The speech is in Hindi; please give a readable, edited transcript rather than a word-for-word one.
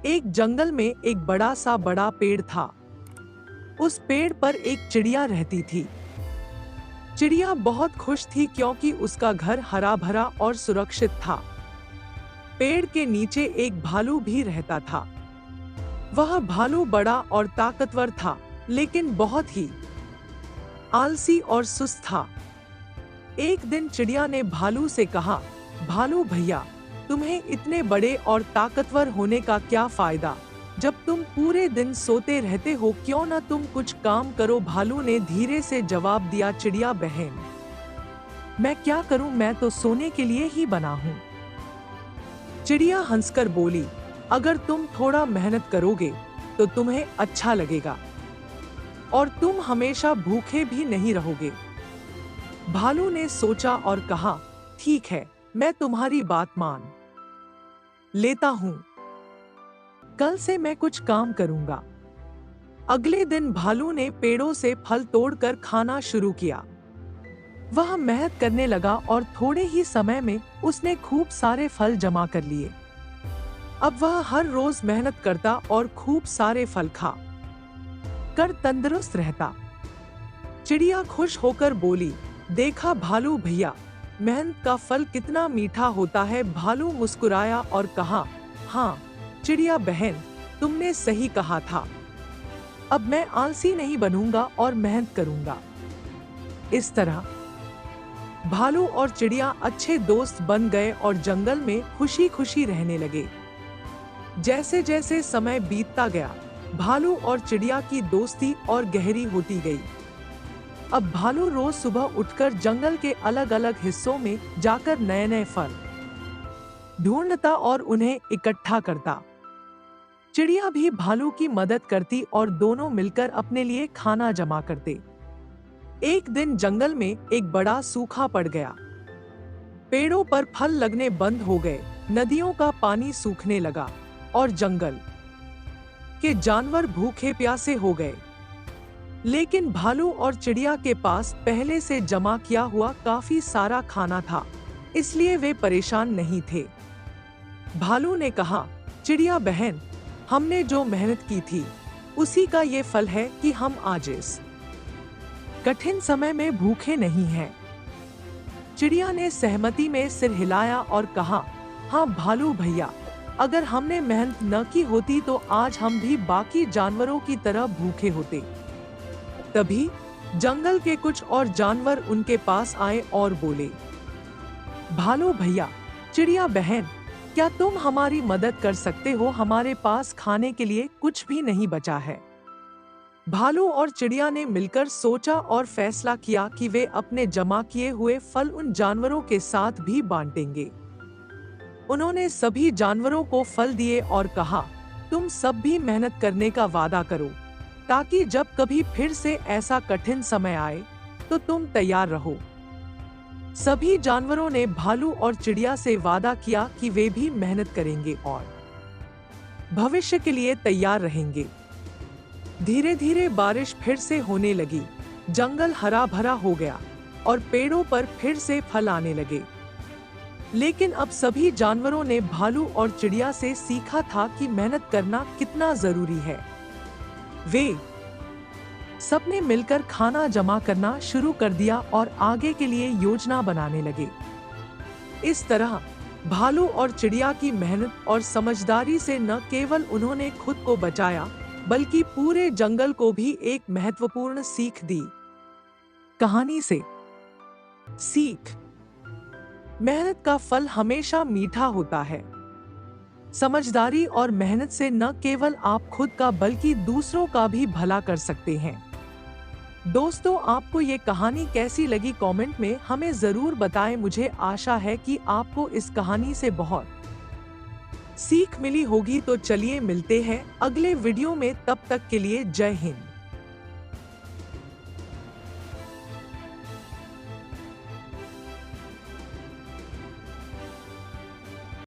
एक जंगल में एक बड़ा पेड़ था। उस पेड़ पर एक चिड़िया रहती थी। चिड़िया बहुत खुश थी क्योंकि उसका घर हरा भरा और सुरक्षित था। पेड़ के नीचे एक भालू भी रहता था। वह भालू बड़ा और ताकतवर था, लेकिन बहुत ही आलसी और सुस्त था। एक दिन चिड़िया ने भालू से कहा, भालू भैया, तुम्हें इतने बड़े और ताकतवर होने का क्या फायदा, जब तुम पूरे दिन सोते रहते हो, क्यों न तुम कुछ काम करो। भालू ने धीरे से जवाब दिया, चिड़िया बहन, मैं क्या करूं, मैं तो सोने के लिए ही बना हूं। चिड़िया हंसकर बोली, अगर तुम थोड़ा मेहनत करोगे तो तुम्हें अच्छा लगेगा और तुम हमेशा भूखे भी नहीं रहोगे। भालू ने सोचा और कहा, ठीक है, मैं तुम्हारी बात मान लेता हूं। कल से मैं कुछ काम करूंगा। अगले दिन भालू ने पेड़ों से फल तोड़कर खाना शुरू किया। वह मेहनत करने लगा और थोड़े ही समय में उसने खूब सारे फल जमा कर लिए। अब वह हर रोज मेहनत करता और खूब सारे फल खा कर तंदुरुस्त रहता। चिड़िया खुश होकर बोली, देखा भालू भैया, मेहनत का फल कितना मीठा होता है। भालू मुस्कुराया और कहा, हाँ चिड़िया बहन, तुमने सही कहा था। अब मैं आलसी नहीं बनूंगा और मेहनत करूंगा। इस तरह भालू और चिड़िया अच्छे दोस्त बन गए और जंगल में खुशी खुशी रहने लगे। जैसे जैसे समय बीतता गया, भालू और चिड़िया की दोस्ती और गहरी होती गई। अब भालू रोज सुबह उठकर जंगल के अलग अलग हिस्सों में जाकर नए नए फल ढूंढता और उन्हें इकट्ठा करता। चिड़िया भी भालू की मदद करती और दोनों मिलकर अपने लिए खाना जमा करते। एक दिन जंगल में एक बड़ा सूखा पड़ गया। पेड़ों पर फल लगने बंद हो गए, नदियों का पानी सूखने लगा और जंगल के जानवर भूखे प्यासे हो गए। लेकिन भालू और चिड़िया के पास पहले से जमा किया हुआ काफी सारा खाना था, इसलिए वे परेशान नहीं थे। भालू ने कहा, चिड़िया बहन, हमने जो मेहनत की थी उसी का ये फल है कि हम आज इस कठिन समय में भूखे नहीं हैं। चिड़िया ने सहमति में सिर हिलाया और कहा, हाँ भालू भैया, अगर हमने मेहनत न की होती तो आज हम भी बाकी जानवरों की तरह भूखे होते। तभी जंगल के कुछ और जानवर उनके पास आए और बोले, भालू भैया, चिड़िया बहन, क्या तुम हमारी मदद कर सकते हो? हमारे पास खाने के लिए कुछ भी नहीं बचा है। भालू और चिड़िया ने मिलकर सोचा और फैसला किया कि वे अपने जमा किए हुए फल उन जानवरों के साथ भी बांटेंगे। उन्होंने सभी जानवरों को फल दिए और कहा, तुम सब भी मेहनत करने का वादा करो, ताकि जब कभी फिर से ऐसा कठिन समय आए तो तुम तैयार रहो। सभी जानवरों ने भालू और चिड़िया से वादा किया कि वे भी मेहनत करेंगे और भविष्य के लिए तैयार रहेंगे। धीरे धीरे बारिश फिर से होने लगी, जंगल हरा भरा हो गया और पेड़ों पर फिर से फल आने लगे। लेकिन अब सभी जानवरों ने भालू और चिड़िया से सीखा था कि मेहनत करना कितना जरूरी है। वे सबने मिलकर खाना जमा करना शुरू कर दिया और आगे के लिए योजना बनाने लगे। इस तरह भालू और चिड़िया की मेहनत और समझदारी से न केवल उन्होंने खुद को बचाया, बल्कि पूरे जंगल को भी एक महत्वपूर्ण सीख दी। कहानी से सीख, मेहनत का फल हमेशा मीठा होता है। समझदारी और मेहनत से न केवल आप खुद का बल्कि दूसरों का भी भला कर सकते हैं। दोस्तों, आपको ये कहानी कैसी लगी कमेंट में हमें जरूर बताएं। मुझे आशा है कि आपको इस कहानी से बहुत सीख मिली होगी। तो चलिए मिलते हैं अगले वीडियो में, तब तक के लिए जय हिंद।